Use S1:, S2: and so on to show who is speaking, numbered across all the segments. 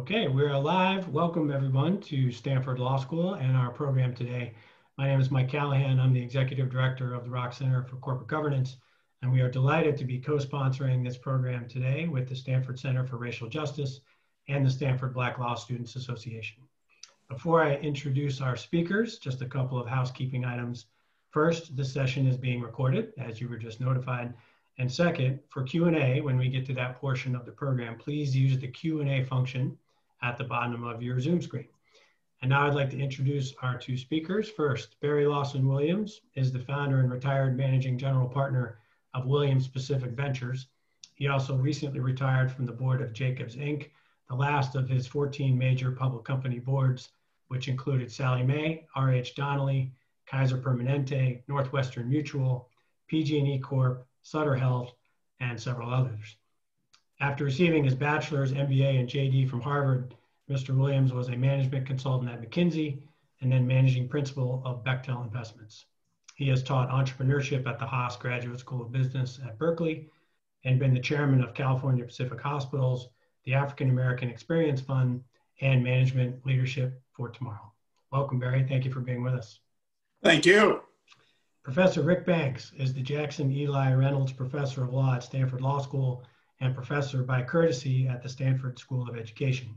S1: Okay, we're live. Welcome everyone to Stanford Law School and our program today. My name is Mike Callahan. I'm the Executive Director of the Rock Center for Corporate Governance, and we are delighted to be co-sponsoring this program today with the Stanford Center for Racial Justice and the Stanford Black Law Students Association. Before I introduce our speakers, just a couple of housekeeping items. First, this session is being recorded, as you were just notified. And second, for Q&A, when we get to that portion of the program, please use the Q&A function at the bottom of your Zoom screen. And now I'd like to introduce our two speakers. First, Barry Lawson Williams is the founder and retired managing general partner of Williams Pacific Ventures. He also recently retired from the board of Jacobs Inc., the last of his 14 major public company boards, which included Sallie Mae, R.H. Donnelly, Kaiser Permanente, Northwestern Mutual, PG&E Corp., Sutter Health, and several others. After receiving his bachelor's, MBA, and JD from Harvard, Mr. Williams was a management consultant at McKinsey and then managing principal of Bechtel Investments. He has taught entrepreneurship at the Haas Graduate School of Business at Berkeley and been the chairman of California Pacific Hospitals, the African American Experience Fund, and Management Leadership for Tomorrow. Welcome, Barry. Thank you for being with us.
S2: Thank you.
S1: Professor Rick Banks is the Jackson Eli Reynolds Professor of Law at Stanford Law School and professor by courtesy at the Stanford School of Education.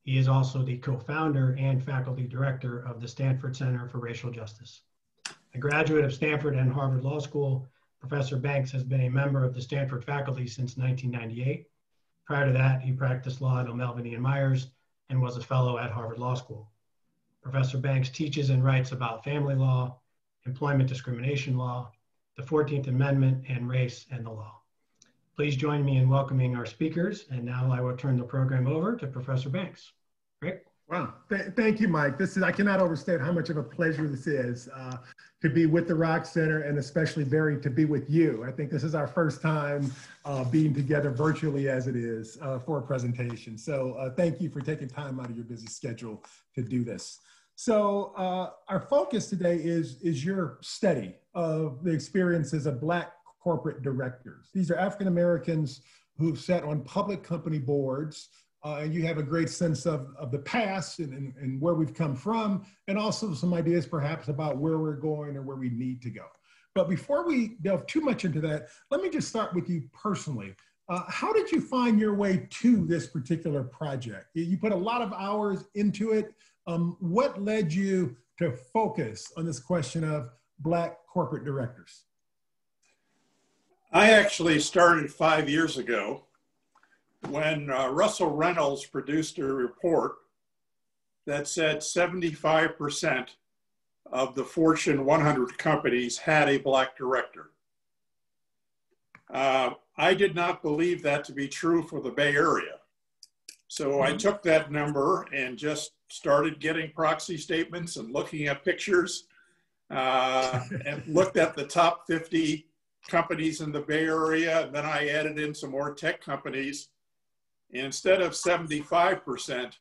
S1: He is also the co-founder and faculty director of the Stanford Center for Racial Justice. A graduate of Stanford and Harvard Law School, Professor Banks has been a member of the Stanford faculty since 1998. Prior to that, he practiced law at O'Melveny and Myers and was a fellow at Harvard Law School. Professor Banks teaches and writes about family law, employment discrimination law, the 14th Amendment, and race and the law. Please join me in welcoming our speakers. And now I will turn the program over to Professor Banks. Rick?
S3: Wow, thank you, Mike. I cannot overstate how much of a pleasure this is to be with the Rock Center, and especially Barry, to be with you. I think this is our first time being together virtually as it is for a presentation. So thank you for taking time out of your busy schedule to do this. So our focus today is your study of the experiences of Black corporate directors. These are African Americans who've sat on public company boards, and you have a great sense of the past and where we've come from, and also some ideas perhaps about where we're going or where we need to go. But before we delve too much into that, let me just start with you personally. How did you find your way to this particular project? You put a lot of hours into it. What led you to focus on this question of Black corporate directors?
S2: I actually started 5 years ago when Russell Reynolds produced a report that said 75% of the Fortune 100 companies had a Black director. I did not believe that to be true for the Bay Area. So I took that number and just started getting proxy statements and looking at pictures and looked at the top 50 companies in the Bay Area. And then I added in some more tech companies. And instead of 75%,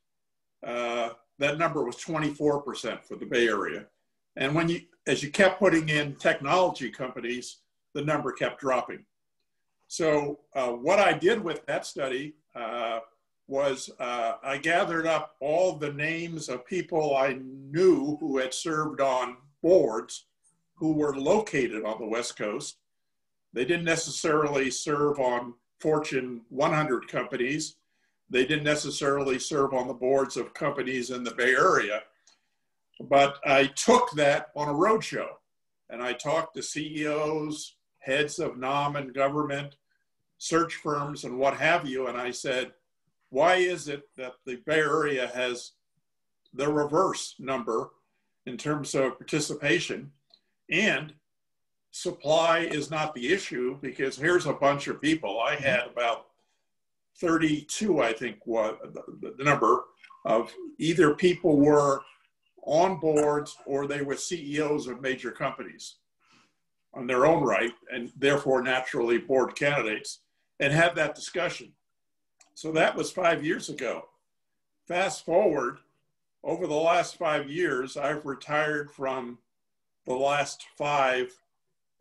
S2: that number was 24% for the Bay Area. And as you kept putting in technology companies, the number kept dropping. So what I did with that study was I gathered up all the names of people I knew who had served on boards who were located on the West Coast. They didn't necessarily serve on Fortune 100 companies. They didn't necessarily serve on the boards of companies in the Bay Area. But I took that on a roadshow and I talked to CEOs, heads of non-government, search firms, and what have you. And I said, why is it that the Bay Area has the reverse number in terms of participation? And supply is not the issue, because here's a bunch of people. I had about 32, I think, was the number of either people were on boards or they were CEOs of major companies on their own right, and therefore naturally board candidates, and had that discussion. So that was 5 years ago. Fast forward, over the last 5 years, I've retired from the last 5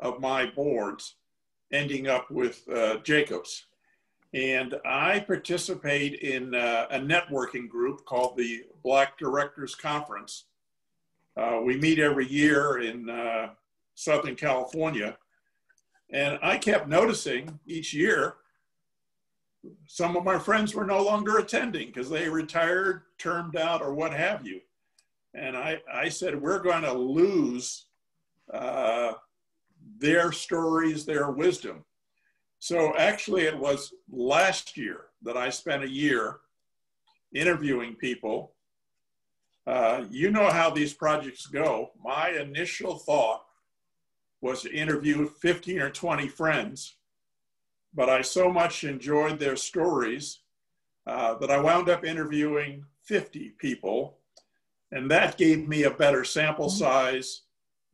S2: of my boards, ending up with Jacobs. And I participate in a networking group called the Black Directors Conference. We meet every year in Southern California. And I kept noticing each year, some of my friends were no longer attending because they retired, termed out, or what have you. And I said, we're going to lose their stories, their wisdom. So actually it was last year that I spent a year interviewing people. You know how these projects go. My initial thought was to interview 15 or 20 friends, but I so much enjoyed their stories that I wound up interviewing 50 people. And that gave me a better sample size.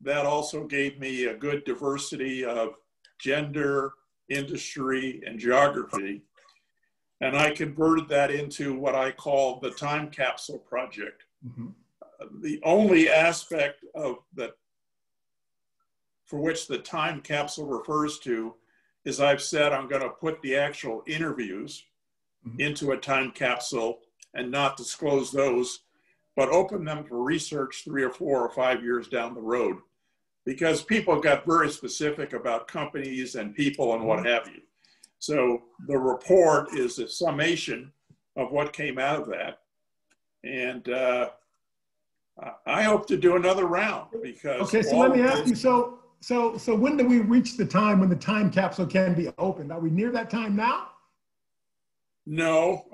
S2: That also gave me a good diversity of gender, industry, and geography. And I converted that into what I call the time capsule project. Mm-hmm. The only aspect of that for which the time capsule refers to is I've said I'm going to put the actual interviews into a time capsule and not disclose those, but open them for research 3 or 4 or 5 years down the road, because people got very specific about companies and people and what have you. So the report is a summation of what came out of that. And I hope to do another round because—
S3: Okay, so let me ask you, so when do we reach the time when the time capsule can be opened? Are we near that time now?
S2: No,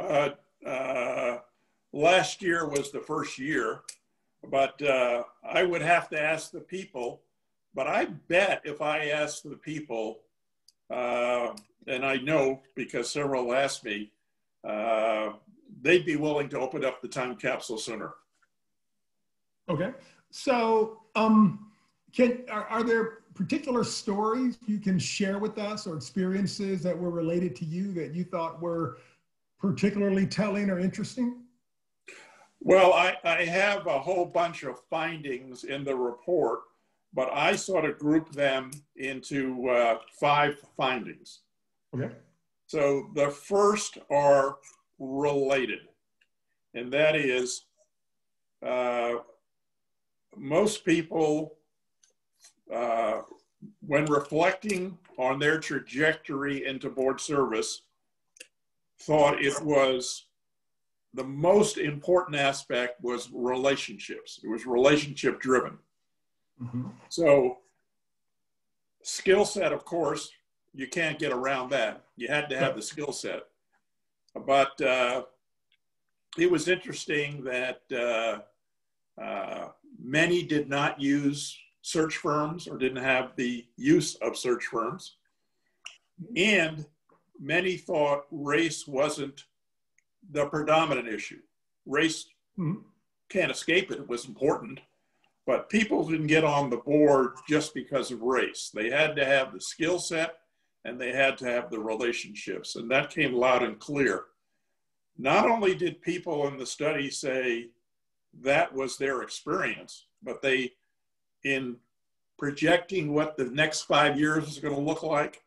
S2: last year was the first year, but I would have to ask the people. But I bet if I asked the people, and I know because several asked me, they'd be willing to open up the time capsule sooner.
S3: Okay, so are there particular stories you can share with us or experiences that were related to you that you thought were particularly telling or interesting?
S2: Well, I have a whole bunch of findings in the report, but I sort of grouped them into 5 findings.
S3: Okay.
S2: So the first are related, and that is most people, when reflecting on their trajectory into board service, thought it was the most important aspect was relationships. It was relationship driven. Mm-hmm. So skill set, of course, you can't get around that. You had to have the skill set. But it was interesting that many did not use search firms or didn't have the use of search firms. And many thought race wasn't the predominant issue. Race can't escape it. It was important. But people didn't get on the board just because of race. They had to have the skill set and they had to have the relationships. And that came loud and clear. Not only did people in the study say that was their experience, but they, in projecting what the next 5 years is going to look like,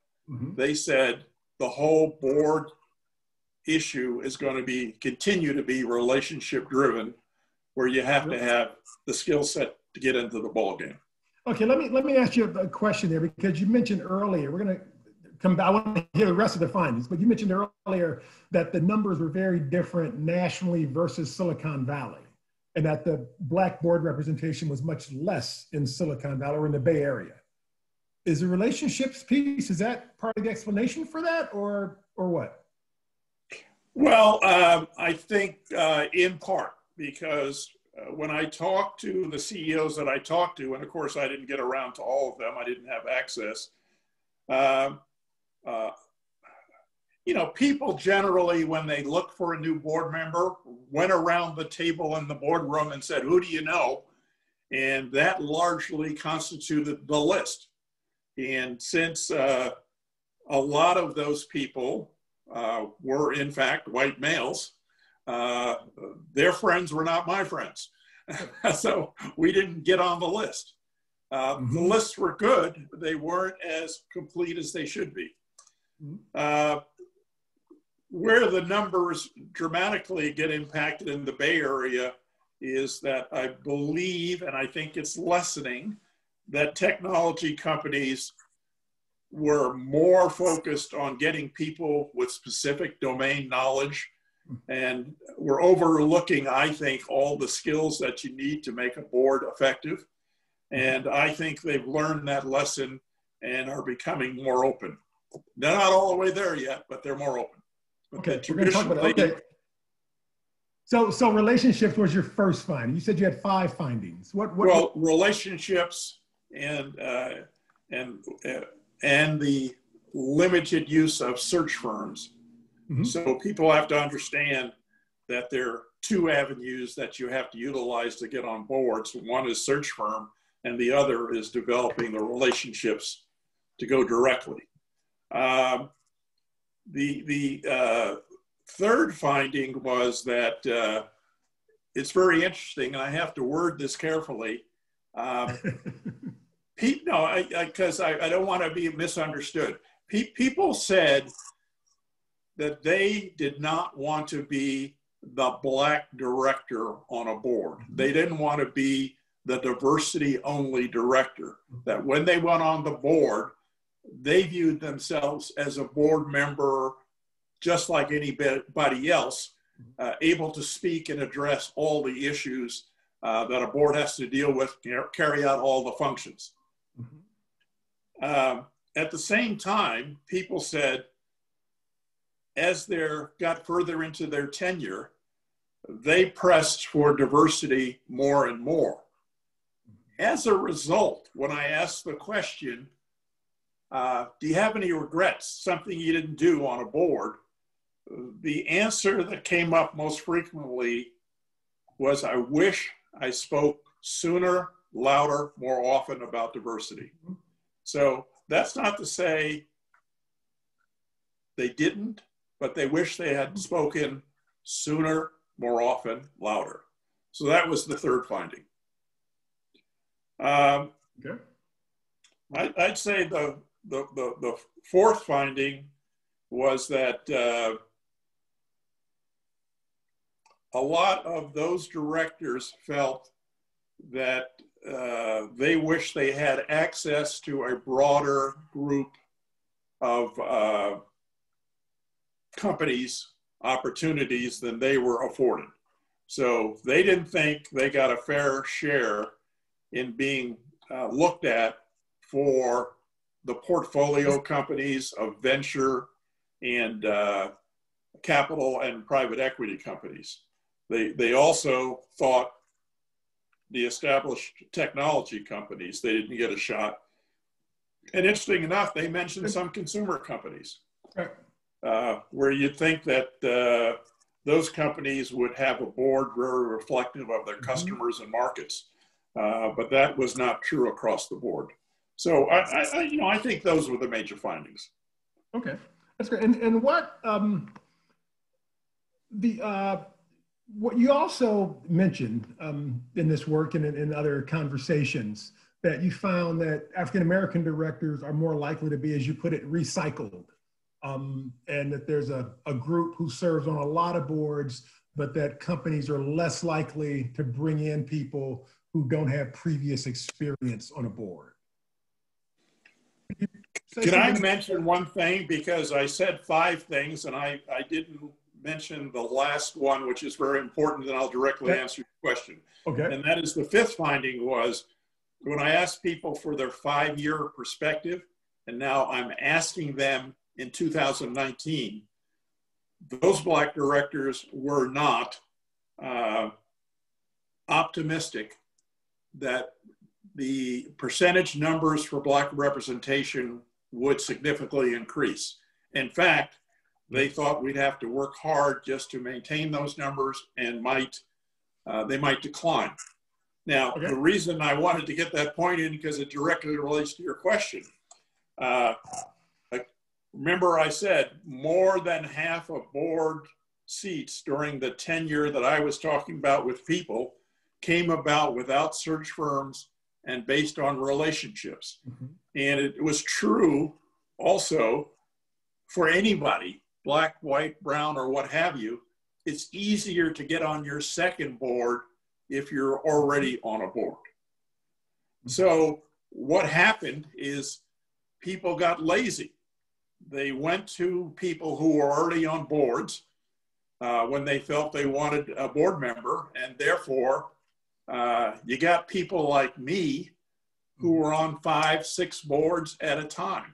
S2: they said the whole board issue is going to continue to be relationship driven, where you have to have the skill set to get into the ball game.
S3: Okay, let me ask you a question there, because you mentioned earlier, we're going to come back, I want to hear the rest of the findings, but you mentioned earlier that the numbers were very different nationally versus Silicon Valley, and that the Black board representation was much less in Silicon Valley or in the Bay Area. Is the relationships piece, is that part of the explanation for that, or what?
S2: Well, I think in part, because when I talked to the CEOs that I talked to, and of course I didn't get around to all of them, I didn't have access. You know, people generally, when they look for a new board member, went around the table in the boardroom and said, who do you know? And that largely constituted the list. And since a lot of those people were in fact white males, their friends were not my friends. So we didn't get on the list. The lists were good, but they weren't as complete as they should be. Where the numbers dramatically get impacted in the Bay Area is that I believe, and I think it's lessening, that technology companies were more focused on getting people with specific domain knowledge, and we're overlooking, I think, all the skills that you need to make a board effective. And I think they've learned that lesson and are becoming more open. They're not all the way there yet, but they're more open.
S3: Okay, we're going to talk about that. Okay. So relationships was your first finding. You said you had 5 findings.
S2: Well, relationships and the limited use of search firms. Mm-hmm. So people have to understand that there are 2 avenues that you have to utilize to get on boards. One is search firm, and the other is developing the relationships to go directly. The third finding was that it's very interesting, and I have to word this carefully. Because I don't want to be misunderstood. People said that they did not want to be the Black director on a board. They didn't want to be the diversity only director. That when they went on the board, they viewed themselves as a board member just like anybody else, able to speak and address all the issues that a board has to deal with, carry out all the functions. Mm-hmm. At the same time, people said, as they got further into their tenure, they pressed for diversity more and more. As a result, when I asked the question, do you have any regrets, something you didn't do on a board? The answer that came up most frequently was, I wish I spoke sooner, louder, more often about diversity. So that's not to say they didn't, but they wish they had spoken sooner, more often, louder. So that was the third finding.
S3: Okay.
S2: I'd say the fourth finding was that a lot of those directors felt that they wish they had access to a broader group of companies, opportunities than they were afforded. So they didn't think they got a fair share in being looked at for the portfolio companies of venture and capital and private equity companies. They also thought the established technology companies, they didn't get a shot. And interesting enough, they mentioned some consumer companies where you'd think that those companies would have a board very reflective of their customers and markets. But that was not true across the board. So I think those were the major findings.
S3: Okay, that's great. And what what you also mentioned in this work and in other conversations, that you found that African-American directors are more likely to be, as you put it, recycled. And that there's a group who serves on a lot of boards, but that companies are less likely to bring in people who don't have previous experience on a board.
S2: Can I mention one thing? Because I said 5 things and I didn't mention the last one, which is very important, and I'll directly answer your question.
S3: Okay.
S2: And that is the 5th finding was, when I asked people for their 5-year perspective, and now I'm asking them in 2019, those Black directors were not optimistic that the percentage numbers for Black representation would significantly increase. In fact, they thought we'd have to work hard just to maintain those numbers and they might decline. Now, the reason I wanted to get that point in, because it directly relates to your question. Remember I said more than half of board seats during the tenure that I was talking about with people came about without search firms and based on relationships. Mm-hmm. And it was true also for anybody, black, white, brown, or what have you, it's easier to get on your second board if you're already on a board. So what happened is people got lazy. They went to people who were already on boards when they felt they wanted a board member, and therefore you got people like me who were on 5, 6 boards at a time.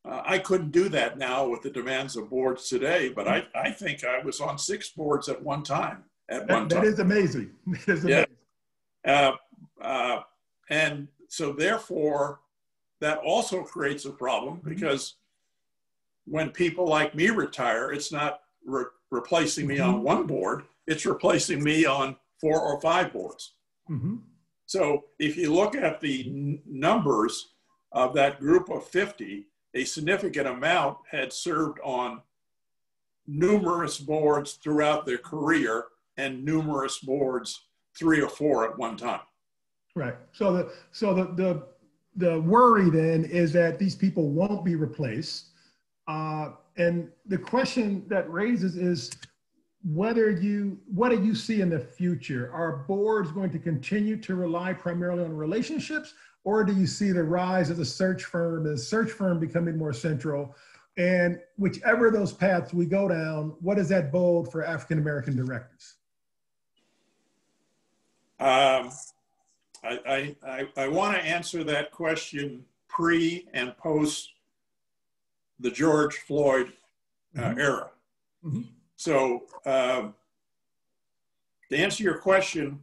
S2: I couldn't do that now with the demands of boards today, but I think I was on 6 boards at one time.
S3: That is amazing. That is amazing.
S2: Yeah. And so therefore, that also creates a problem because when people like me retire, it's not replacing me on one board, it's replacing me on 4 or 5 boards. So if you look at the numbers of that group of 50, a significant amount had served on numerous boards throughout their career and numerous boards, 3 or 4 at one time.
S3: Right. So the worry then is that these people won't be replaced. And the question that raises is what do you see in the future? Are boards going to continue to rely primarily on relationships, or do you see the rise of the search firm becoming more central? And whichever of those paths we go down, what does that bode for African-American directors?
S2: I want to answer that question pre and post the George Floyd era. So to answer your question,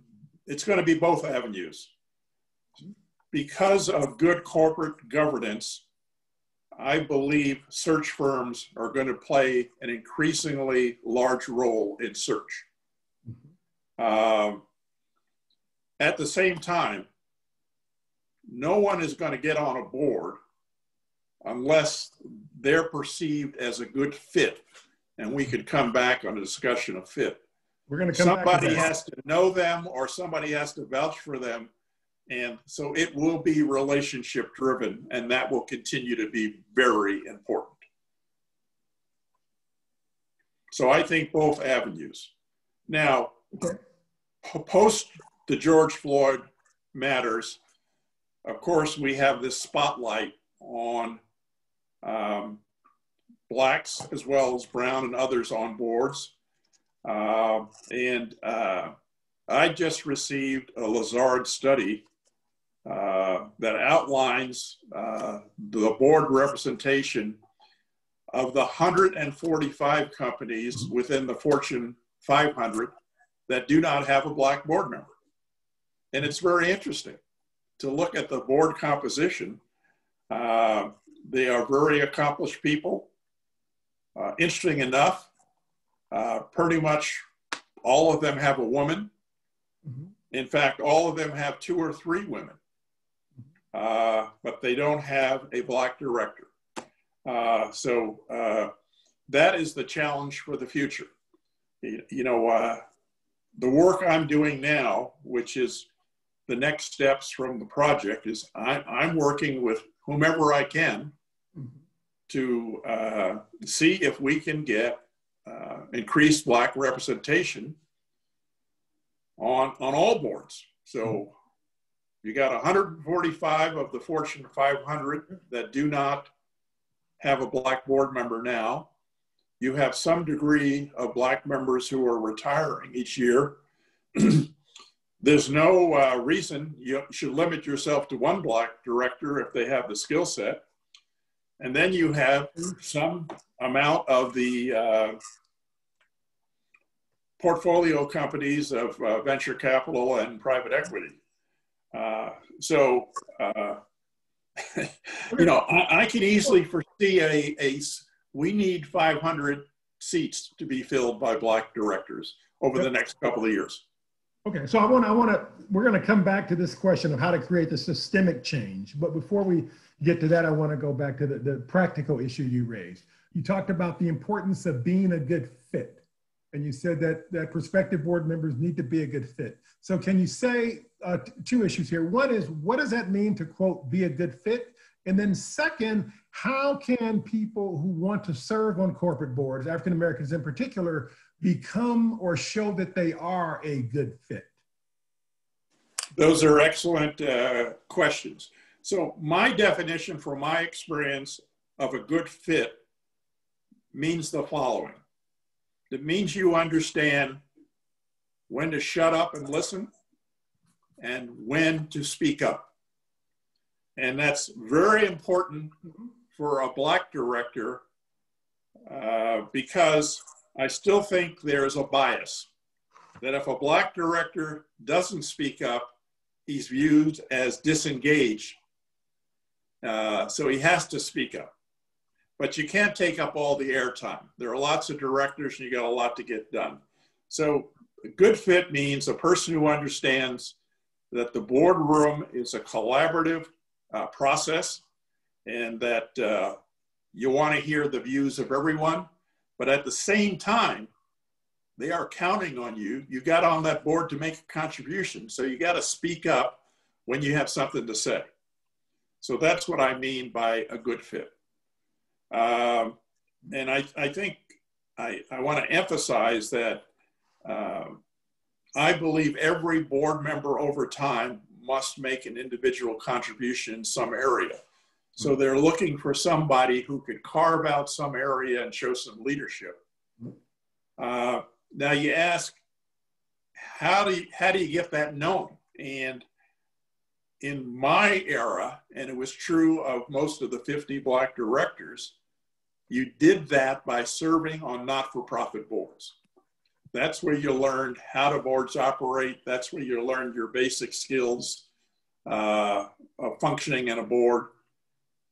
S2: it's going to be both avenues. Because of good corporate governance, I believe search firms are going to play an increasingly large role in search. At the same time, no one is going to get on a board unless they're perceived as a good fit. And we could come back on a discussion of fit.
S3: We're going to come
S2: Somebody has to know them or somebody has to vouch for them. And so it will be relationship driven, and that will continue to be very important. So I think both avenues. Now, post the George Floyd matters, of course, we have this spotlight on Blacks as well as brown and others on boards. I just received a Lazard study that outlines the board representation of the 145 companies within the Fortune 500 that do not have a Black board member. And it's very interesting to look at the board composition. They are very accomplished people. Interesting enough, pretty much all of them have a woman. In fact, all of them have 2 or 3 women, but they don't have a Black director. So that is the challenge for the future. You know, the work I'm doing now, which is the next steps from the project, is I'm working with whomever I can to see if we can get increased Black representation on all boards. So you got 145 of the Fortune 500 that do not have a Black board member now. You have some degree of Black members who are retiring each year. There's no reason you should limit yourself to one Black director if they have the skill set. And then you have some amount of the portfolio companies of venture capital and private equity. You know, I can easily foresee we need 500 seats to be filled by Black directors over the next couple of years.
S3: Okay, so we're going to come back to this question of how to create the systemic change. But before we get to that, I want to go back to the practical issue you raised. You talked about the importance of being a good fit. And you said that prospective board members need to be a good fit. So can you say 2 issues here? One is, what does that mean to, quote, be a good fit? And then second, how can people who want to serve on corporate boards, African Americans in particular, become or show that they are a good fit?
S2: Those are excellent questions. So my definition from my experience of a good fit means the following. It means you understand when to shut up and listen and when to speak up. And that's very important for a Black director because I still think there's a bias that if a Black director doesn't speak up, he's viewed as disengaged. So he has to speak up. But you can't take up all the airtime. There are lots of directors and you got a lot to get done. So a good fit means a person who understands that the boardroom is a collaborative process and that you want to hear the views of everyone, but at the same time, they are counting on you. You got on that board to make a contribution, so you got to speak up when you have something to say. So that's what I mean by a good fit. And I think I want to emphasize that I believe every board member over time must make an individual contribution in some area. So they're looking for somebody who could carve out some area and show some leadership. Now you ask, how do you get that known? And in my era, and it was true of most of the 50 Black directors, you did that by serving on not-for-profit boards. That's where you learned how the boards operate. That's where you learned your basic skills of functioning in a board.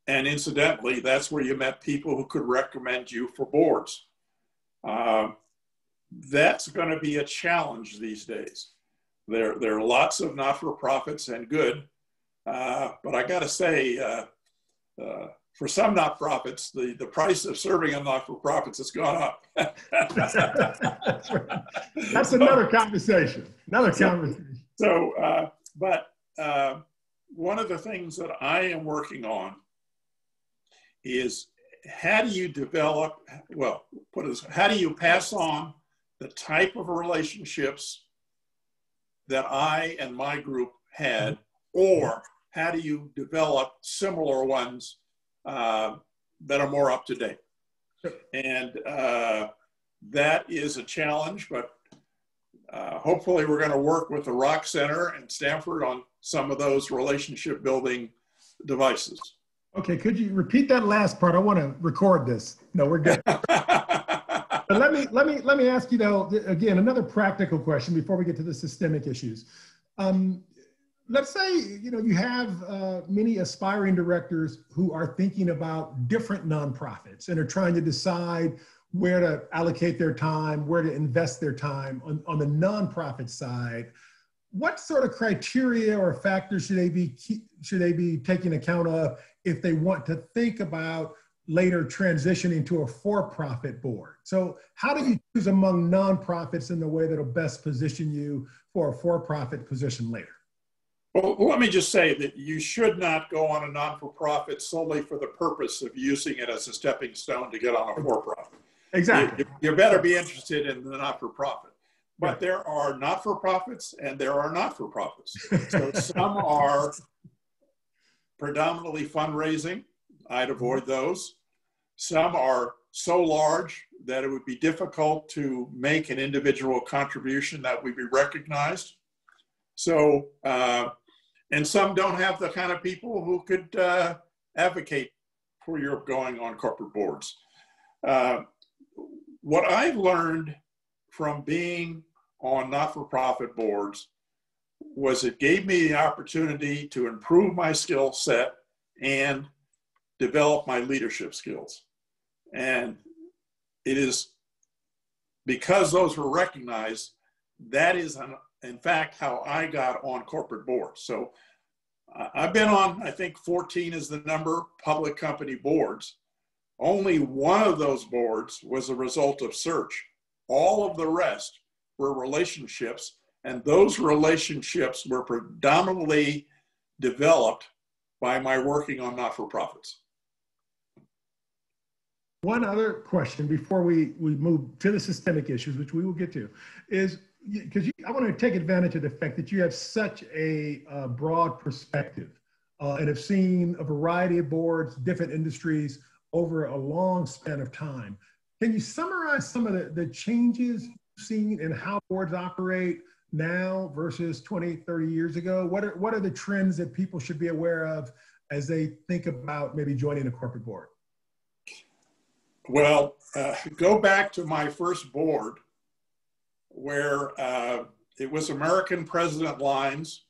S2: And incidentally, that's where you met people who could recommend you for boards. That's going to be a challenge these days. There are lots of not-for-profits and good, but I got to say, for some not-for-profits, the price of serving on not-for-profits has gone up.
S3: That's right. That's another conversation. So,
S2: one of the things that I am working on is how do you develop, how do you pass on the type of relationships that I and my group had, or how do you develop similar ones that are more up to date? And that is a challenge, but hopefully we're going to work with the Rock Center and Stanford on some of those relationship building devices.
S3: Okay, could you repeat that last part? I want to record this. No, we're good. But let me ask you though, again, another practical question before we get to the systemic issues. Let's say, you have many aspiring directors who are thinking about different nonprofits and are trying to decide where to allocate their time, where to invest their time on the nonprofit side. What sort of criteria or factors should they be taking account of if they want to think about later transitioning to a for-profit board? So how do you choose among nonprofits in the way that'll best position you for a for-profit position later?
S2: Well, let me just say that you should not go on a non-for-profit solely for the purpose of using it as a stepping stone to get on a for-profit.
S3: Exactly.
S2: You better be interested in the not-for-profit. But there are not-for-profits and there are not-for-profits. So some are predominantly fundraising. I'd avoid those. Some are so large that it would be difficult to make an individual contribution that would be recognized. So, and some don't have the kind of people who could advocate for your going on corporate boards. What I've learned from being on not-for-profit boards was it gave me the opportunity to improve my skill set and develop my leadership skills. And it is because those were recognized, that is in fact how I got on corporate boards. So I've been on, I think 14 is the number, public company boards. Only one of those boards was a result of search. All of the rest were relationships, and those relationships were predominantly developed by my working on not-for-profits.
S3: One other question before we move to the systemic issues, which we will get to, is because I want to take advantage of the fact that you have such a broad perspective and have seen a variety of boards, different industries over a long span of time. Can you summarize some of the changes you've seen in how boards operate now versus 20, 30 years ago? What are the trends that people should be aware of as they think about maybe joining a corporate board?
S2: Well, go back to my first board where it was American President Lines.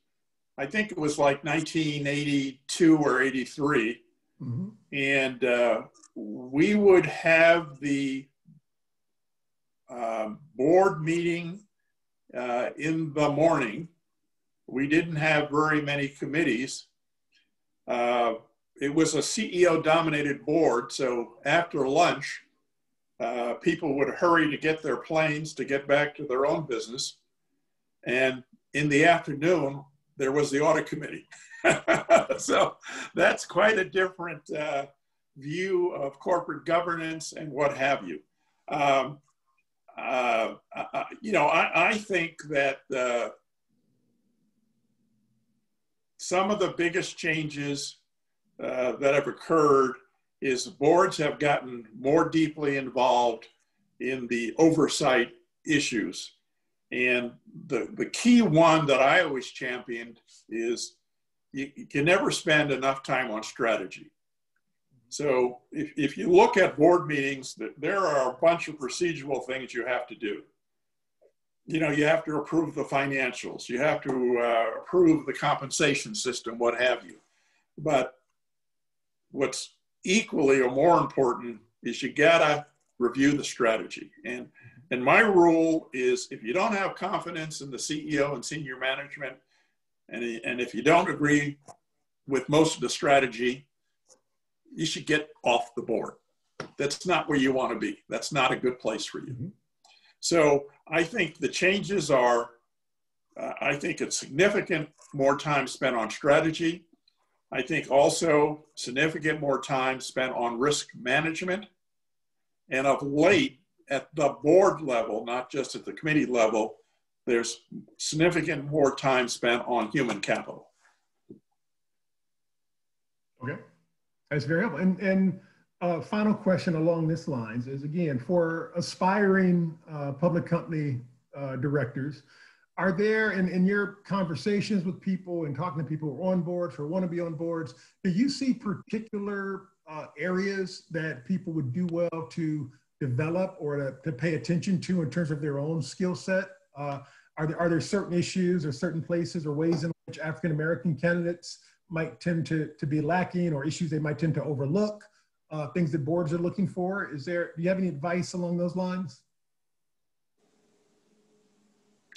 S2: I think it was like 1982 or 83. Mm-hmm. And we would have the board meeting in the morning. We didn't have very many committees. It was a CEO-dominated board, so after lunch, people would hurry to get their planes to get back to their own business. And in the afternoon, there was the audit committee. So that's quite a different view of corporate governance and what have you. I think that some of the biggest changes that have occurred is boards have gotten more deeply involved in the oversight issues. And the key one that I always championed is you can never spend enough time on strategy. So if you look at board meetings, there are a bunch of procedural things you have to do. You know, you have to approve the financials, you have to approve the compensation system, what have you. But what's equally or more important is you gotta review the strategy. And my rule is if you don't have confidence in the CEO and senior management, and if you don't agree with most of the strategy, you should get off the board. That's not where you want to be. That's not a good place for you. Mm-hmm. So I think the changes are, I think it's significant more time spent on strategy. I think also significant more time spent on risk management. And of late, at the board level, not just at the committee level, there's significant more time spent on human capital.
S3: Okay, that's very helpful. And final question along this lines is, again, for aspiring public company directors, are there, in your conversations with people and talking to people who are on boards or want to be on boards, do you see particular areas that people would do well to develop or to pay attention to in terms of their own skill set? Are there certain issues or certain places or ways in which African-American candidates might tend to be lacking, or issues they might tend to overlook, things that boards are looking for? Do you have any advice along those lines?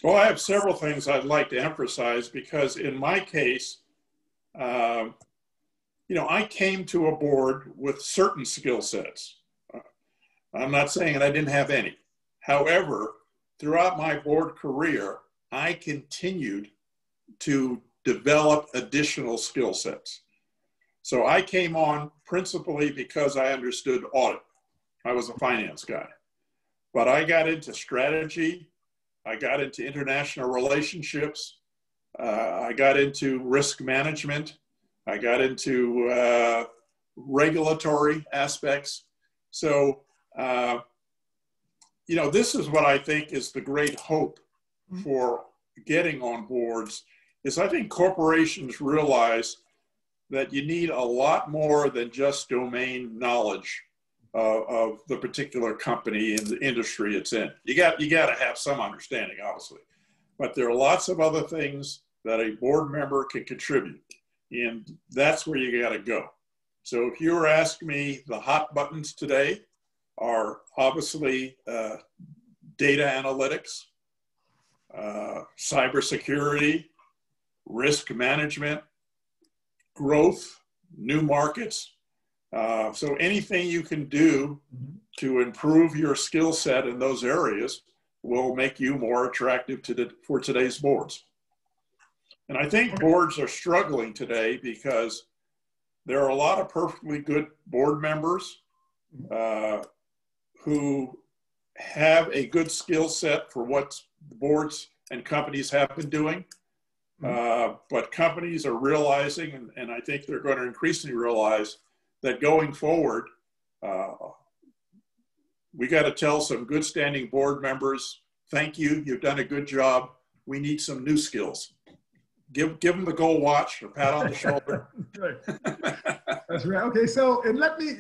S2: Well, I have several things I'd like to emphasize because in my case, I came to a board with certain skill sets. I'm not saying that I didn't have any. However, throughout my board career, I continued to develop additional skill sets. So I came on principally because I understood audit. I was a finance guy. But I got into strategy. I got into international relationships. I got into risk management. I got into regulatory aspects. So, this is what I think is the great hope for getting on boards, is I think corporations realize that you need a lot more than just domain knowledge of the particular company and the industry it's in. You got to have some understanding, obviously, but there are lots of other things that a board member can contribute, and that's where you got to go. So if you were asking me, the hot buttons today are obviously data analytics, cybersecurity, risk management, growth, new markets. So anything you can do to improve your skill set in those areas will make you more attractive for today's boards. And I think boards are struggling today because there are a lot of perfectly good board members, who have a good skill set for what boards and companies have been doing. But companies are realizing, and I think they're going to increasingly realize, that going forward, we got to tell some good standing board members, thank you, you've done a good job. We need some new skills. Give them the gold watch, a pat on the shoulder.
S3: That's right. Okay, so and let me,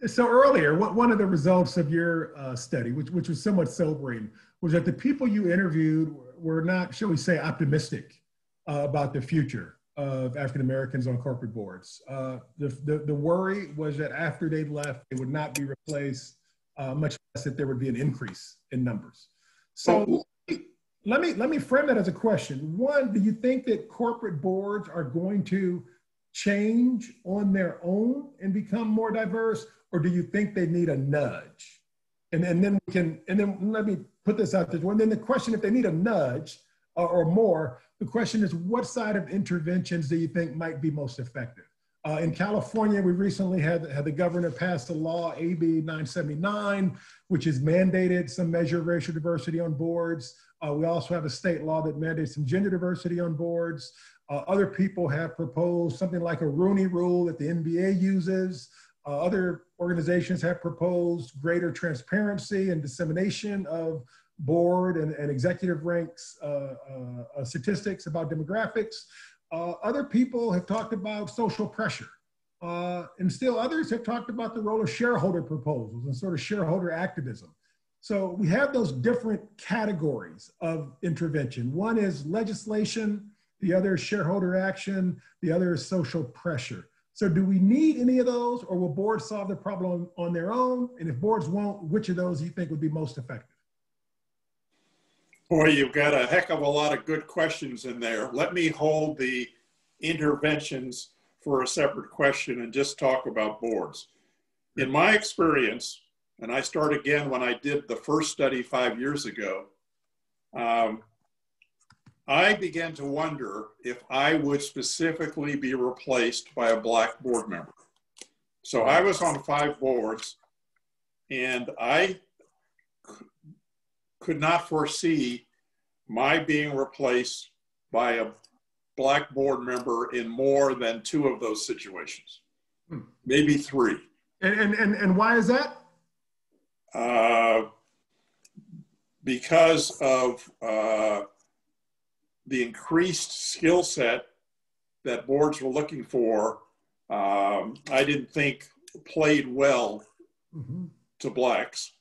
S3: so earlier, one of the results of your study, which was somewhat sobering, was that the people you interviewed were not, shall we say, optimistic about the future of African Americans on corporate boards. The worry was that after they left, they would not be replaced, much less that there would be an increase in numbers. So let me frame that as a question. One, do you think that corporate boards are going to change on their own and become more diverse, or do you think they need a nudge? And then let me put this out there. And then the question, if they need a nudge or more, the question is, what side of interventions do you think might be most effective? In California, we recently had the governor pass a law, AB 979, which has mandated some measure of racial diversity on boards. We also have a state law that mandates some gender diversity on boards. Other people have proposed something like a Rooney Rule that the NBA uses. Other organizations have proposed greater transparency and dissemination of board and executive ranks statistics about demographics. Other people have talked about social pressure. And still others have talked about the role of shareholder proposals and sort of shareholder activism. So we have those different categories of intervention. One is legislation, the other is shareholder action, the other is social pressure. So do we need any of those, or will boards solve the problem on their own? And if boards won't, which of those do you think would be most effective?
S2: Boy, you've got a heck of a lot of good questions in there. Let me hold the interventions for a separate question and just talk about boards. In my experience, and I start again when I did the first study 5 years ago, I began to wonder if I would specifically be replaced by a Black board member. So I was on 5 boards, and I could not foresee my being replaced by a Black board member in more than 2 of those situations, maybe 3.
S3: And why is that?
S2: Because of the increased skill set that boards were looking for, I didn't think played well to Blacks.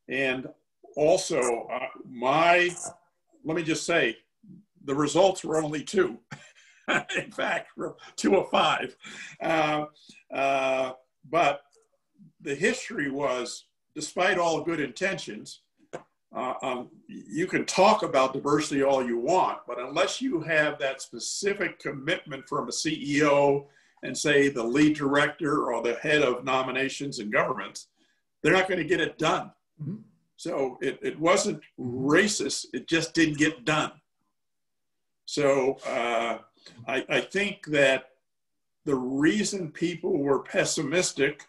S2: And also, let me just say, the results were only 2. In fact, 2 of 5. But the history was, despite all good intentions, you can talk about diversity all you want, but unless you have that specific commitment from a CEO and, say, the lead director or the head of nominations and governments, they're not going to get it done. So it wasn't racist, it just didn't get done. So I think that the reason people were pessimistic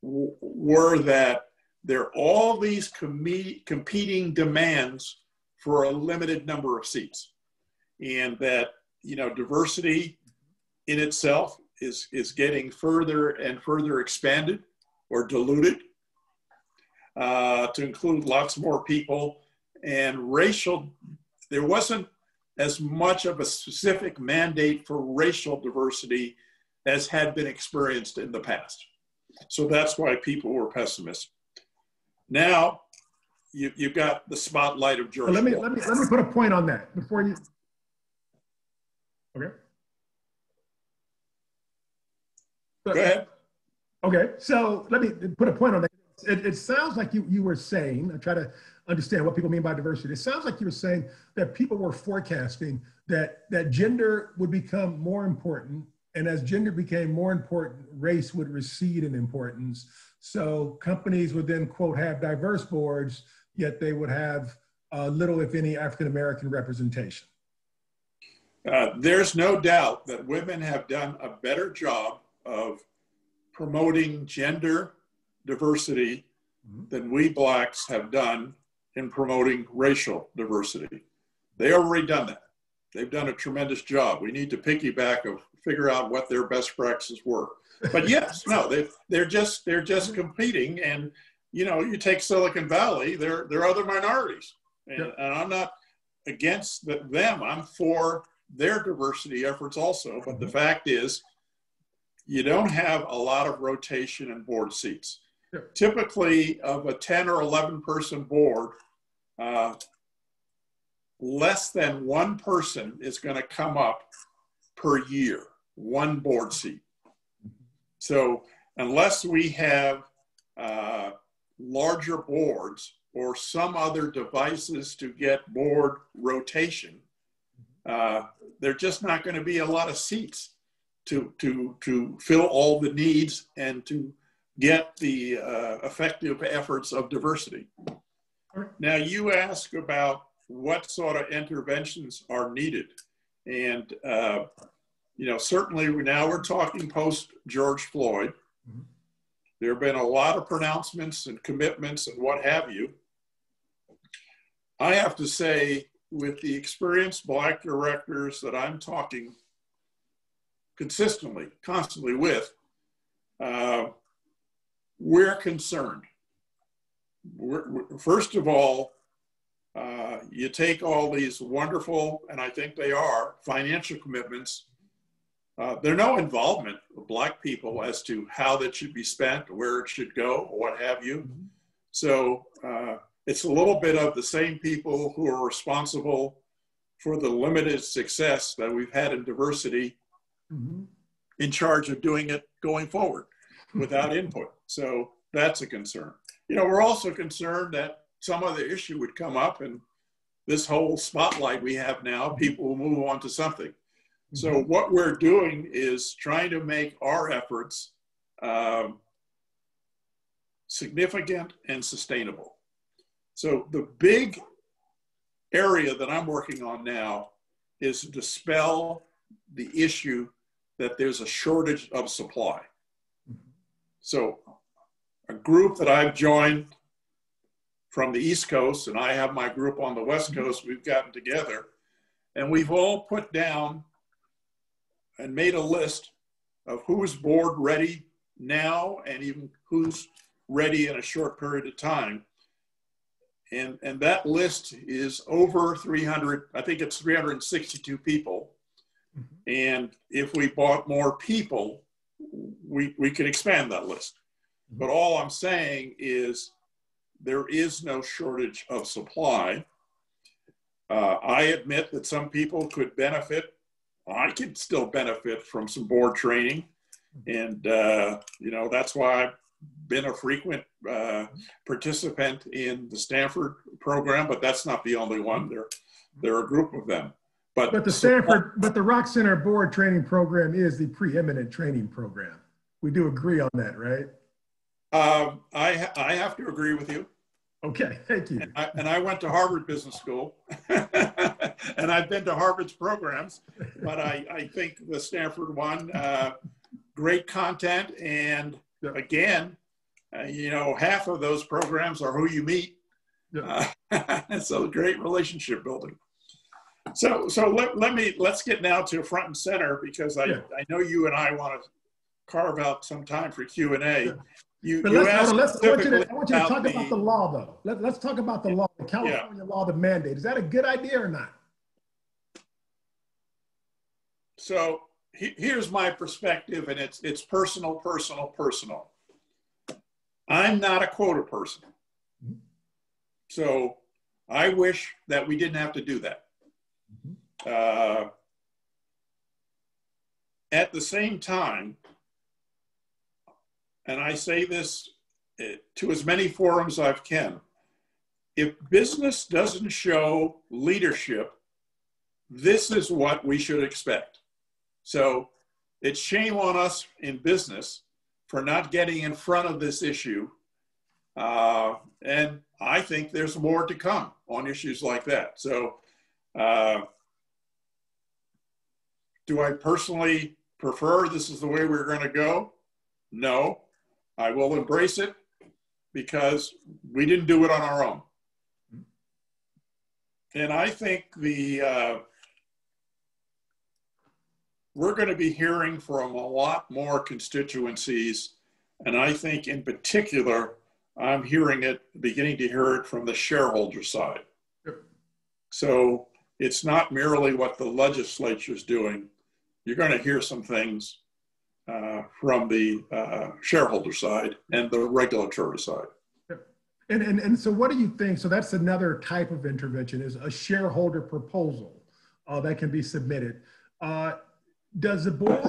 S2: were that there are all these competing demands for a limited number of seats, and that, you know, diversity in itself is getting further and further expanded or diluted to include lots more people. And racial, there wasn't as much of a specific mandate for racial diversity as had been experienced in the past. So that's why people were pessimistic. Now, you've got the spotlight of George.
S3: Let me put a point on that before you. Okay.
S2: Go ahead.
S3: Okay, so let me put a point on that. It sounds like you were saying, I try to understand what people mean by diversity. It sounds like you were saying that people were forecasting that gender would become more important, and as gender became more important, race would recede in importance. So companies would then, quote, have diverse boards, yet they would have little, if any, African-American representation.
S2: There's no doubt that women have done a better job of promoting gender diversity than we blacks have done in promoting racial diversity. They already done that. They've done a tremendous job. We need to piggyback and figure out what their best practices were. But yes, no, they're just competing. And you know, you take Silicon Valley, there are other minorities, and I'm not against them. I'm for their diversity efforts also. But the fact is, you don't have a lot of rotation in board seats. Typically, of a 10 or 11 person board, less than one person is going to come up per year, one board seat. So unless we have larger boards or some other devices to get board rotation, there are just not going to be a lot of seats to fill all the needs and to get the effective efforts of diversity. Now, you ask about what sort of interventions are needed. And, you know, certainly now we're talking post George Floyd. There have been a lot of pronouncements and commitments and what have you. I have to say, with the experienced Black directors that I'm talking constantly with, we're concerned. First of all, you take all these wonderful, and I think they are, financial commitments. There's no involvement of Black people as to how that should be spent, where it should go, or what have you. So it's a little bit of the same people who are responsible for the limited success that we've had in diversity in charge of doing it going forward without input. So that's a concern. You know, we're also concerned that some other issue would come up, and this whole spotlight we have now, people will move on to something. So what we're doing is trying to make our efforts significant and sustainable. So the big area that I'm working on now is to dispel the issue that there's a shortage of supply. So a group that I've joined from the East Coast, and I have my group on the West Coast, we've gotten together and we've all put down and made a list of who's board ready now and even who's ready in a short period of time. And that list is over 300, I think it's 362 people. And if we bought more people, we can expand that list. But all I'm saying is there is no shortage of supply. I admit that some people could benefit. I could still benefit from some board training. And, you know, that's why I've been a frequent participant in the Stanford program, but that's not the only one. There are a group of them. But the Rock Center board training program is the preeminent training program. We do agree on that, right? I have to agree with you.
S3: Okay, thank you.
S2: And I went to Harvard Business School, and I've been to Harvard's programs, but I think the Stanford one, great content, and again, you know, half of those programs are who you meet. So great relationship building. So let's get now to front and center, because I know you and I want to carve out some time for Q&A. I want you to talk about the law, though. Let's talk about the law, the California law, the mandate. Is that a good idea or not? So here's my perspective, and it's personal. I'm not a quota person. So I wish that we didn't have to do that. At the same time, and I say this to as many forums I can, if business doesn't show leadership, this is what we should expect. So it's shame on us in business for not getting in front of this issue. And I think there's more to come on issues like that. So do I personally prefer this is the way we're going to go? no, I will embrace it because we didn't do it on our own. And I think we're going to be hearing from a lot more constituencies. And I think in particular, I'm beginning to hear it from the shareholder side. Yep. So it's not merely what the legislature is doing. You're going to hear some things from the shareholder side and the regulatory side.
S3: And so what do you think? So that's another type of intervention, is a shareholder proposal that can be submitted. Does the board,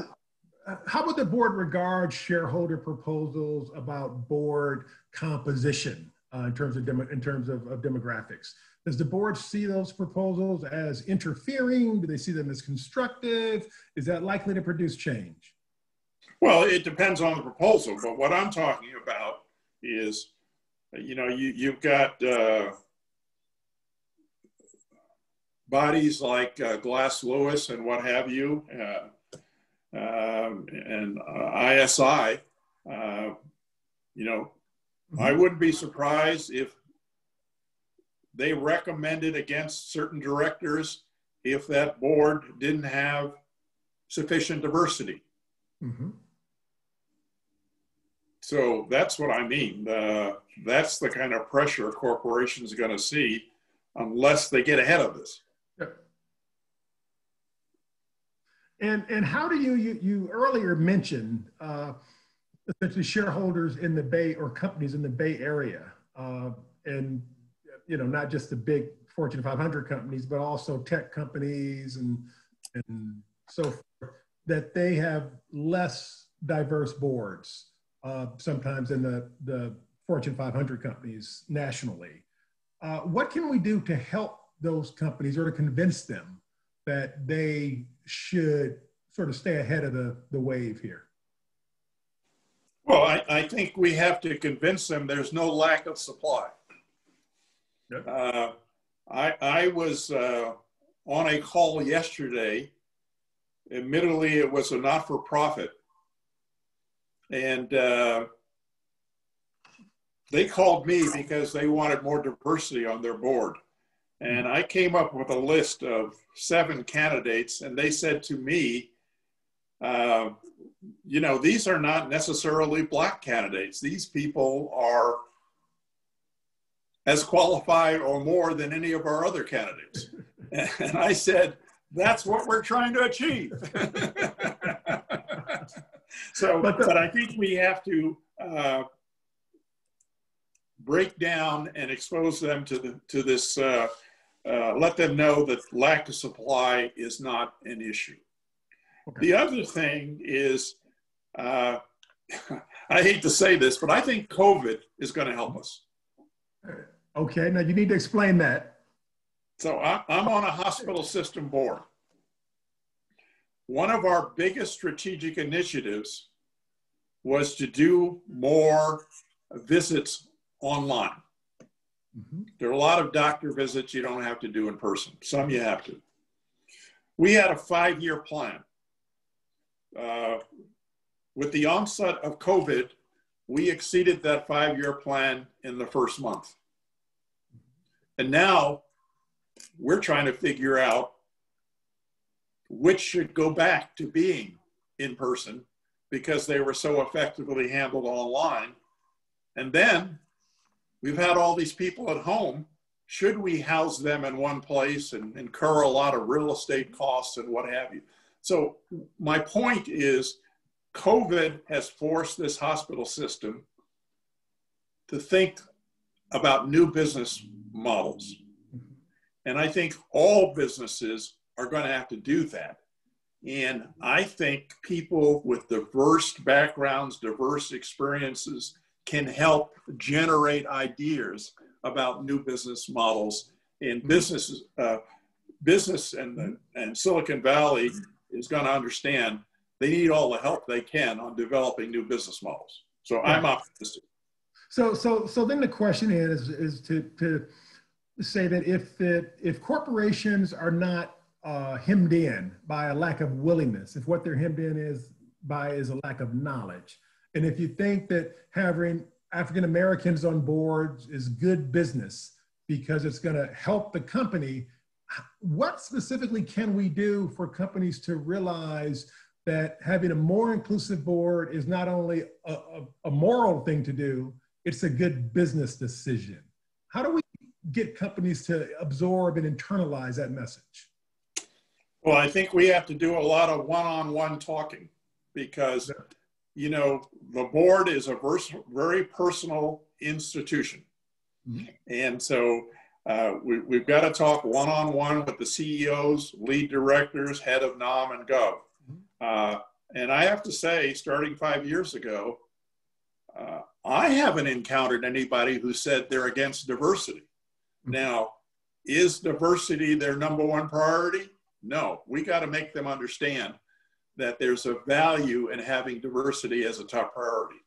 S3: how would the board regard shareholder proposals about board composition in terms of demographics? Does the board see those proposals as interfering? Do they see them as constructive? Is that likely to produce change?
S2: Well, it depends on the proposal, but what I'm talking about is, you know, you've got bodies like Glass Lewis and what have you, and ISI, you know, I wouldn't be surprised if they recommended against certain directors if that board didn't have sufficient diversity. Mm-hmm. So that's what I mean. That's the kind of pressure corporations are going to see unless they get ahead of this.
S3: Yep. And how do you earlier mentioned essentially shareholders in the Bay, or companies in the Bay Area, and you know, not just the big Fortune 500 companies, but also tech companies and so forth, that they have less diverse boards sometimes in the Fortune 500 companies nationally. What can we do to help those companies, or to convince them that they should sort of stay ahead of the wave here?
S2: Well, I think we have to convince them there's no lack of supply. Yep. I was on a call yesterday. Admittedly, it was a not-for-profit. And they called me because they wanted more diversity on their board. And I came up with a list of 7 candidates, and they said to me, you know, these are not necessarily Black candidates. These people are as qualified or more than any of our other candidates. And I said, that's what we're trying to achieve. So, but I think we have to break down and expose them to this, let them know that lack of supply is not an issue. Okay. The other thing is, I hate to say this, but I think COVID is going to help us.
S3: Okay, now you need to explain that.
S2: So I'm on a hospital system board. One of our biggest strategic initiatives was to do more visits online. Mm-hmm. There are a lot of doctor visits you don't have to do in person. Some you have to. We had a 5-year plan. With the onset of COVID, we exceeded that 5-year plan in the first month. And now we're trying to figure out which should go back to being in person because they were so effectively handled online. And then we've had all these people at home. Should we house them in one place and incur a lot of real estate costs and what have you? So my point is, COVID has forced this hospital system to think about new business models. And I think all businesses are going to have to do that. And I think people with diverse backgrounds, diverse experiences can help generate ideas about new business models. And business and Silicon Valley is going to understand they need all the help they can on developing new business models. So I'm optimistic.
S3: So then the question is to say that if corporations are not hemmed in by a lack of willingness, if what they're hemmed in is a lack of knowledge, And if you think that having African Americans on board is good business because it's going to help the company, what specifically can we do for companies to realize that having a more inclusive board is not only a moral thing to do, it's a good business decision? How do we get companies to absorb and internalize that message?
S2: Well, I think we have to do a lot of one-on-one talking because, you know, the board is a very personal institution. Mm-hmm. And so we've got to talk one-on-one with the CEOs, lead directors, head of NOM and Gov. And I have to say, starting 5 years ago, I haven't encountered anybody who said they're against diversity. Now, is diversity their number one priority? No, we got to make them understand that there's a value in having diversity as a top priority.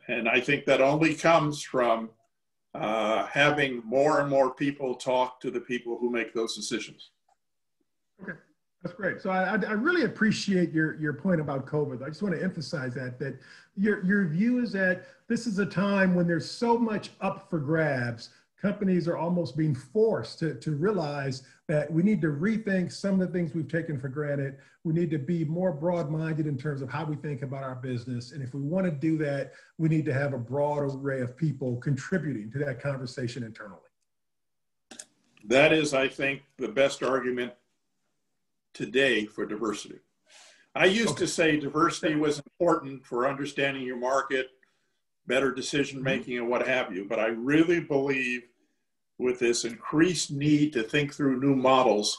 S2: And I think that only comes from having more and more people talk to the people who make those decisions.
S3: Okay, that's great. So I really appreciate your point about COVID. I just want to emphasize that your view is that this is a time when there's so much up for grabs. Companies are almost being forced to realize that we need to rethink some of the things we've taken for granted. We need to be more broad-minded in terms of how we think about our business. And if we want to do that, we need to have a broad array of people contributing to that conversation internally.
S2: That is, I think, the best argument today for diversity. I used to say diversity was important for understanding your market, better decision-making and what have you. But I really believe with this increased need to think through new models,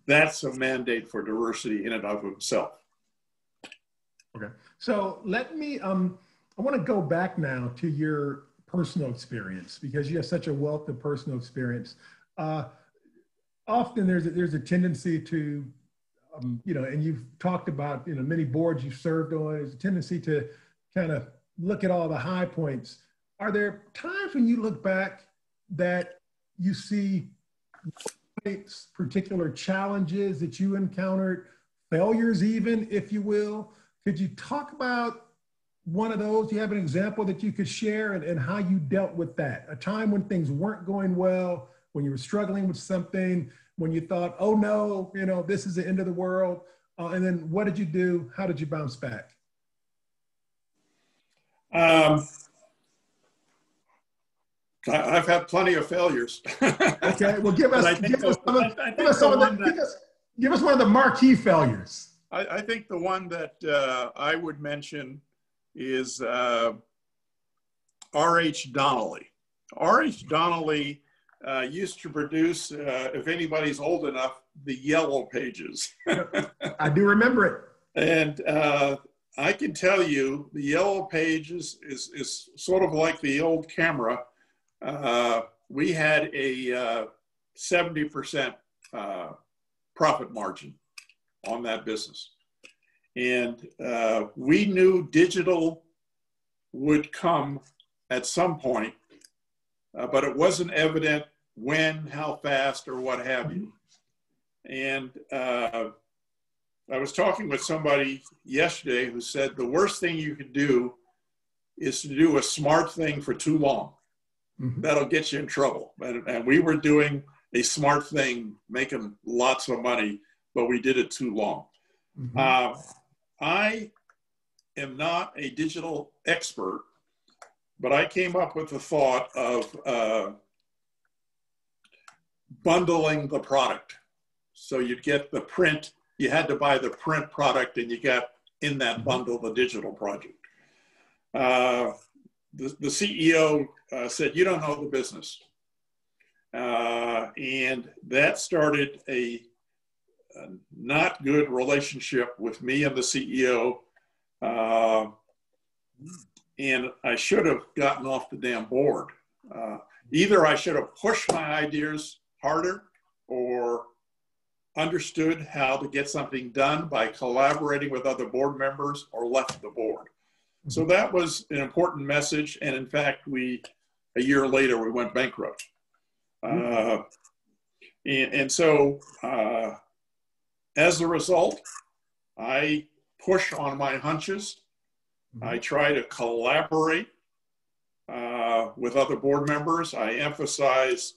S2: that's a mandate for diversity in and of itself.
S3: Okay, so let me, I want to go back now to your personal experience because you have such a wealth of personal experience. Often there's a tendency to, you know, and you've talked about, you know, many boards you've served on, there's a tendency to kind of look at all the high points. Are there times when you look back that you see particular challenges that you encountered, failures even, if you will? Could you talk about one of those? Do you have an example that you could share and how you dealt with that? A time when things weren't going well, when you were struggling with something, when you thought, oh no, you know, this is the end of the world. And then what did you do? How did you bounce back?
S2: I've had plenty of failures.
S3: Okay, well, give us one of the marquee failures.
S2: I think the one that I would mention is R.H. Donnelly. R.H. Donnelly used to produce, if anybody's old enough, the Yellow Pages.
S3: I do remember it.
S2: And I can tell you the Yellow Pages is sort of like the old camera. We had a 70% profit margin on that business. And we knew digital would come at some point, but it wasn't evident when, how fast, or what have you. And I was talking with somebody yesterday who said the worst thing you could do is to do a smart thing for too long. Mm-hmm. That'll get you in trouble. And we were doing a smart thing, making lots of money, but we did it too long. Mm-hmm. I am not a digital expert, but I came up with the thought of bundling the product. So you'd get the print, you had to buy the print product and you got in that bundle the digital project. The CEO said, you don't know the business. And that started a not good relationship with me and the CEO. And I should have gotten off the damn board. Either I should have pushed my ideas harder or understood how to get something done by collaborating with other board members, or left the board. So that was an important message. And in fact, a year later, we went bankrupt. And so as a result, I push on my hunches I try to collaborate with other board members. I emphasize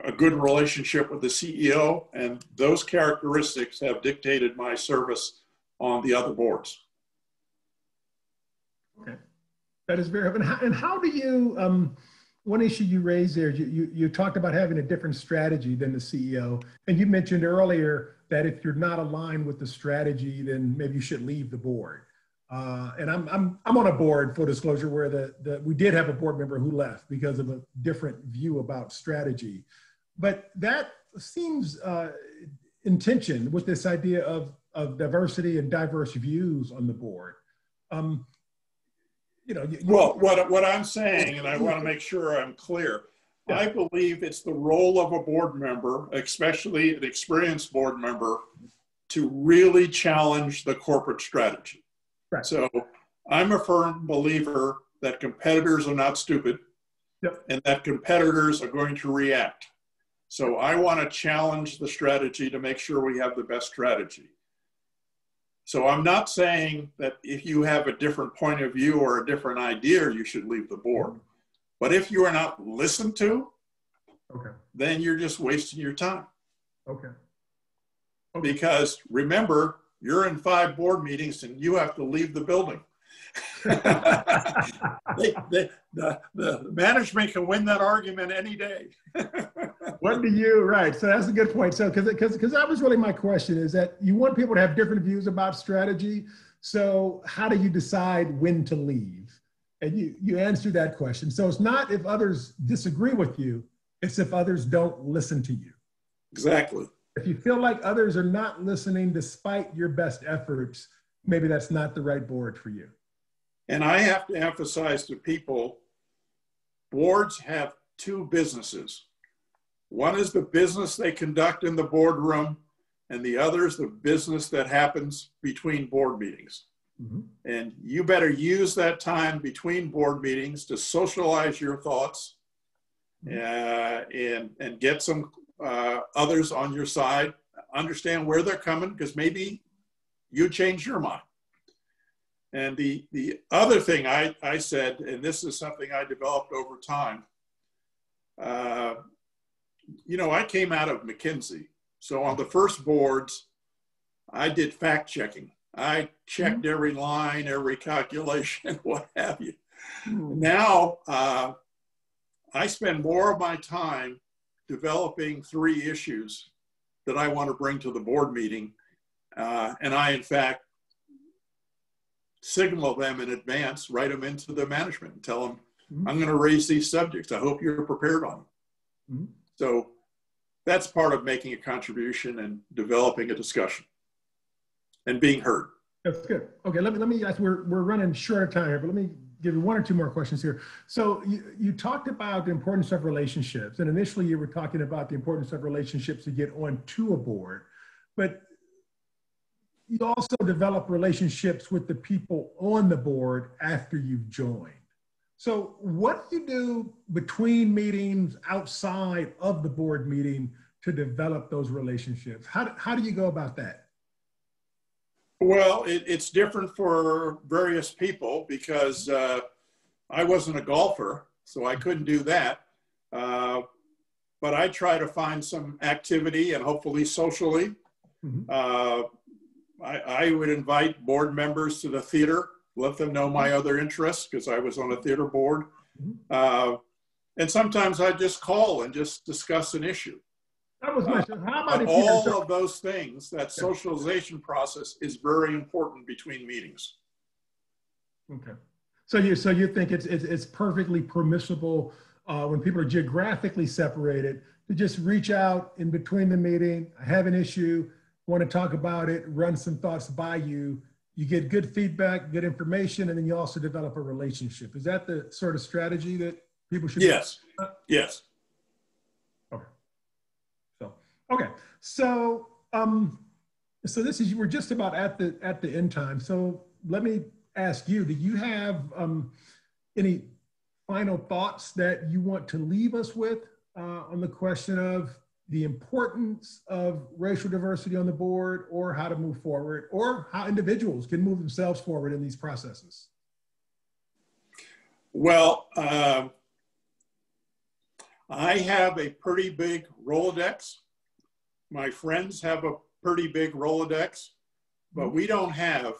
S2: a good relationship with the CEO, and those characteristics have dictated my service on the other boards.
S3: Okay, that is very helpful. And how do you, one issue you raised there, you talked about having a different strategy than the CEO, and you mentioned earlier that if you're not aligned with the strategy, then maybe you should leave the board. And I'm on a board, full disclosure, where we did have a board member who left because of a different view about strategy. But that seems in tension with this idea of diversity and diverse views on the board.
S2: Well, what I'm saying, and I want to make sure I'm clear, I believe it's the role of a board member, especially an experienced board member, to really challenge the corporate strategy.
S3: Right.
S2: So I'm a firm believer that competitors are not stupid, and that competitors are going to react. So I want to challenge the strategy to make sure we have the best strategy. So I'm not saying that if you have a different point of view or a different idea, you should leave the board. But if you are not listened to, then you're just wasting your time. Because remember, you're in 5 board meetings and you have to leave the building. The management can win that argument any day.
S3: What do you, right. So that's a good point. So, because that was really my question, is that you want people to have different views about strategy. So how do you decide when to leave? And you answered that question. So it's not if others disagree with you, it's if others don't listen to you.
S2: Exactly.
S3: If you feel like others are not listening despite your best efforts, maybe that's not the right board for you.
S2: And I have to emphasize to people, boards have 2 businesses. One is the business they conduct in the boardroom, and the other is the business that happens between board meetings. And you better use that time between board meetings to socialize your thoughts and get some others on your side, understand where they're coming, because maybe you changed your mind. And the other thing I said, and this is something I developed over time, I came out of McKinsey. So on the first boards, I did fact checking. I checked every line, every calculation, what have you. Now, I spend more of my time developing 3 issues that I want to bring to the board meeting. And I, in fact, signal them in advance, write them into the management and tell them, I'm going to raise these subjects. I hope you're prepared on them. So that's part of making a contribution and developing a discussion and being heard.
S3: That's good. Okay, let me ask, we're running short of time here, but let me give you 1 or 2 more questions here. So you talked about the importance of relationships, and initially you were talking about the importance of relationships to get onto a board, but you also develop relationships with the people on the board after you've joined. So what do you do between meetings, outside of the board meeting, to develop those relationships? How do you go about that?
S2: Well, it's different for various people because I wasn't a golfer, so I couldn't do that. But I try to find some activity and hopefully socially. I would invite board members to the theater, let them know my other interests because I was on a theater board. And sometimes I just call and just discuss an issue.
S3: That was my How about
S2: all of those things, that socialization process is very important between meetings.
S3: Okay. So you think it's perfectly permissible when people are geographically separated to just reach out in between the meeting, have an issue, want to talk about it, run some thoughts by you. You get good feedback, good information, and then you also develop a relationship. Is that the sort of strategy that people should?
S2: Yes. Yes.
S3: Okay. So, so this is, we're just about at the end time. So let me ask you, do you have any final thoughts that you want to leave us with on the question of, the importance of racial diversity on the board, or how to move forward, or how individuals can move themselves forward in these processes?
S2: Well, I have a pretty big Rolodex. My friends have a pretty big Rolodex, but we don't have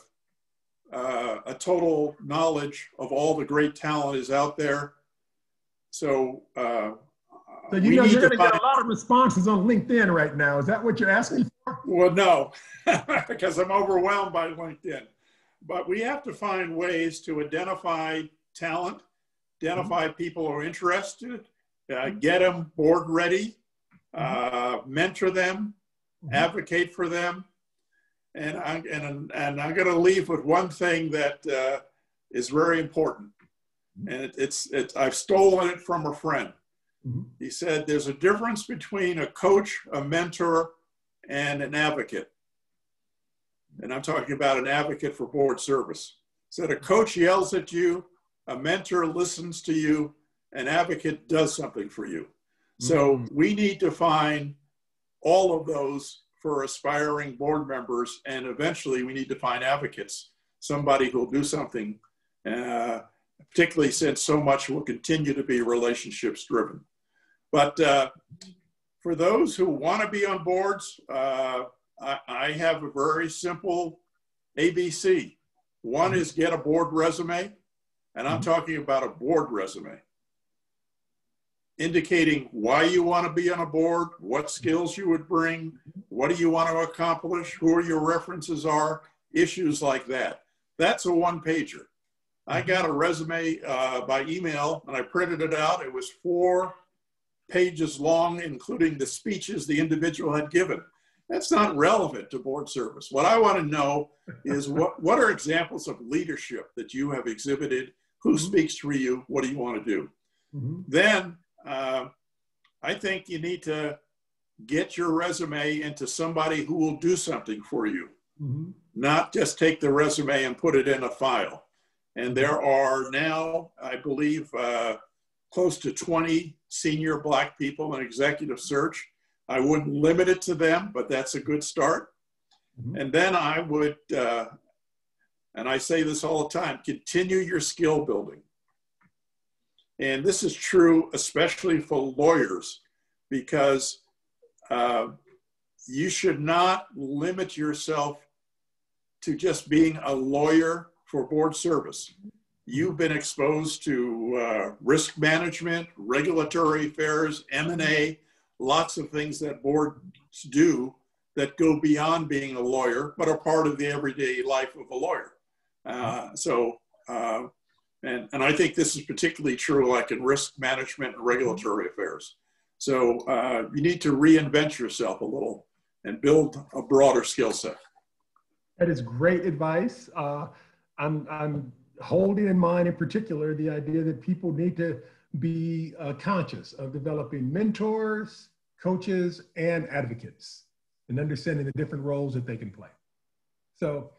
S2: a total knowledge of all the great talent is out there. So,
S3: so you know you're going to get a lot of responses on LinkedIn right now. Is that what you're asking for?
S2: Well, no, because I'm overwhelmed by LinkedIn. But we have to find ways to identify talent, identify people who are interested, get them board ready, mentor them, advocate for them. And I'm going to leave with one thing that is very important. And I've stolen it from a friend. He said, there's a difference between a coach, a mentor, and an advocate. And I'm talking about an advocate for board service. He said, a coach yells at you, a mentor listens to you, an advocate does something for you. So we need to find all of those for aspiring board members, and eventually we need to find advocates, somebody who'll do something, particularly since so much will continue to be relationships driven. But for those who want to be on boards, I have a very simple ABC. One is get a board resume, and I'm talking about a board resume, indicating why you want to be on a board, what skills you would bring, what do you want to accomplish, who your references are, issues like that. That's a one-pager. I got a resume by email, and I printed it out. It was 4 pages long, including the speeches the individual had given. That's not relevant to board service. What I want to know is what are examples of leadership that you have exhibited? Who speaks for you? What do you want to do? Then I think you need to get your resume into somebody who will do something for you, not just take the resume and put it in a file. And there are now, I believe, close to 20 senior Black people in executive search. I wouldn't limit it to them, but that's a good start. And then I would, and I say this all the time, continue your skill building. And this is true, especially for lawyers, because you should not limit yourself to just being a lawyer for board service. You've been exposed to risk management, regulatory affairs, M&A, lots of things that boards do that go beyond being a lawyer, but are part of the everyday life of a lawyer. And I think this is particularly true like in risk management and regulatory affairs. So you need to reinvent yourself a little and build a broader skill set.
S3: That is great advice. I'm holding in mind in particular the idea that people need to be conscious of developing mentors, coaches, and advocates, and understanding the different roles that they can play. So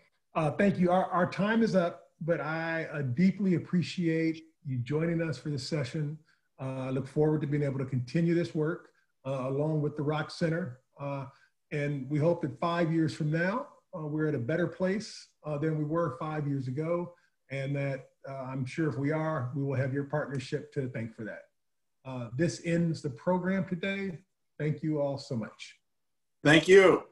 S3: thank you. Our time is up, but I deeply appreciate you joining us for this session. I look forward to being able to continue this work along with the Rock Center. And we hope that 5 years from now, we're at a better place than we were 5 years ago. And that I'm sure if we are, we will have your partnership to thank for that. This ends the program today. Thank you all so much.
S2: Thank you.